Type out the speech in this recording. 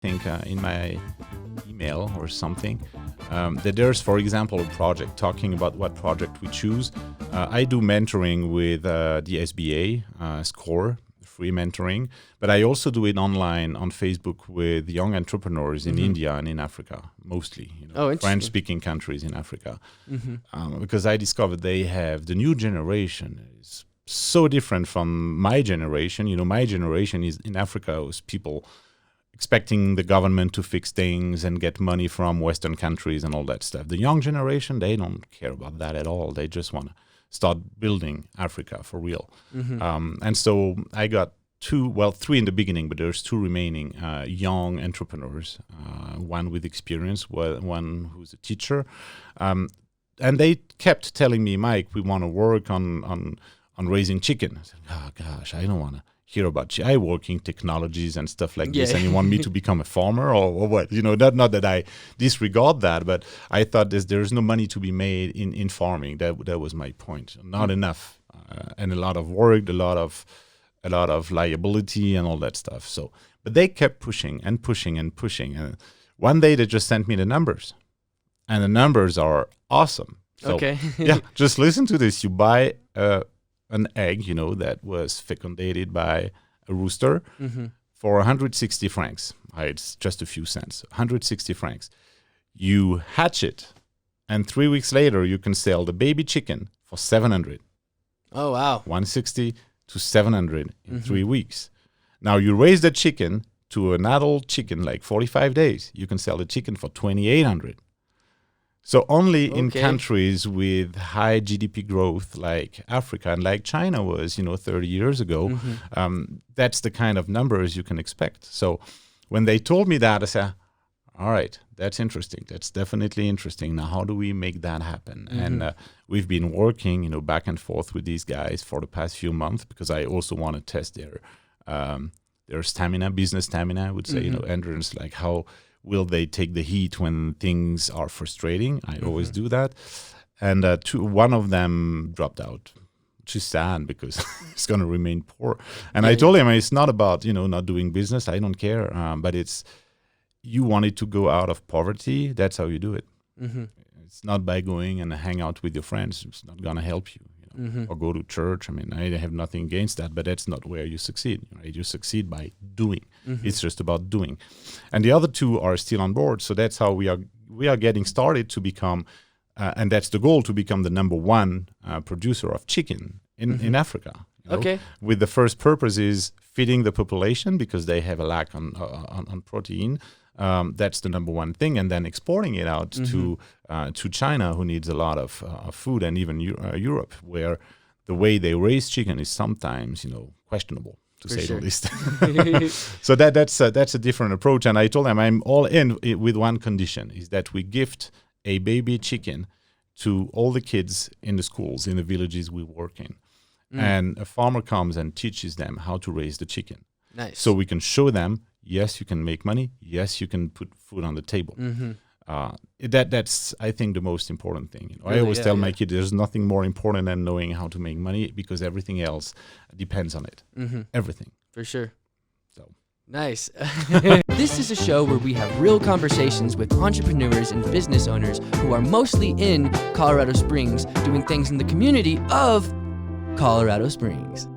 think in my email or something, that there's, for example, a project talking about what project we choose. I do mentoring with the SBA, SCORE, free mentoring, but I also do it online on Facebook with young entrepreneurs in India and in Africa, mostly, French-speaking countries in Africa, because I discovered they have the new generation is so different from my generation. My generation is in Africa was people expecting the government to fix things and get money from Western countries and all that stuff. The young generation, they don't care about that at all. They just want to start building Africa for real. And so I got three in the beginning, but there's two remaining young entrepreneurs, one with experience, one who's a teacher. And they kept telling me, Mike, we want to work on raising chicken. I said, oh gosh, I don't want to hear about I work in technologies and stuff like this, and you want me to become a farmer or what? Not that I disregard that, but I thought there's no money to be made in farming. That was my point. Not enough, and a lot of work, a lot of liability and all that stuff. So, but they kept pushing and pushing and pushing. And one day they just sent me the numbers, and the numbers are awesome. So, okay. Just listen to this. You buy an egg, that was fecundated by a rooster for 160 francs. It's just a few cents, 160 francs. You hatch it, and 3 weeks later, you can sell the baby chicken for 700. Oh, wow. 160 to 700 in 3 weeks. Now, you raise the chicken to an adult chicken, like 45 days. You can sell the chicken for 2,800. So only in countries with high GDP growth like Africa and like China was, 30 years ago, that's the kind of numbers you can expect. So when they told me that, I said, all right, that's interesting. That's definitely interesting. Now, how do we make that happen? And we've been working, back and forth with these guys for the past few months because I also want to test their stamina, business stamina, I would say, endurance, like how will they take the heat when things are frustrating? I always do that. And one of them dropped out, which is sad because it's going to remain poor. And I told him it's not about, not doing business. I don't care. But it's you wanted to go out of poverty. That's how you do it. It's not by going and hang out with your friends. It's not going to help you. Or go to church. I mean, I have nothing against that, but that's not where you succeed. Right? You succeed by doing. It's just about doing. And the other two are still on board. So that's how we are getting started to become, and that's the goal, to become the number one producer of chicken in Africa. Okay. With the first purpose is feeding the population because they have a lack on protein. That's the number one thing, and then exporting it out to China, who needs a lot of food, and even Europe, where the way they raise chicken is sometimes, questionable, to say the least. So that's a different approach. And I told them I'm all in with one condition: is that we gift a baby chicken to all the kids in the schools in the villages we work in, and a farmer comes and teaches them how to raise the chicken. Nice. So we can show them. Yes, you can make money. Yes, you can put food on the table. That's, I think, the most important thing. Really, I always tell my kids there's nothing more important than knowing how to make money because everything else depends on it. Everything. For sure. So nice. This is a show where we have real conversations with entrepreneurs and business owners who are mostly in Colorado Springs doing things in the community of Colorado Springs.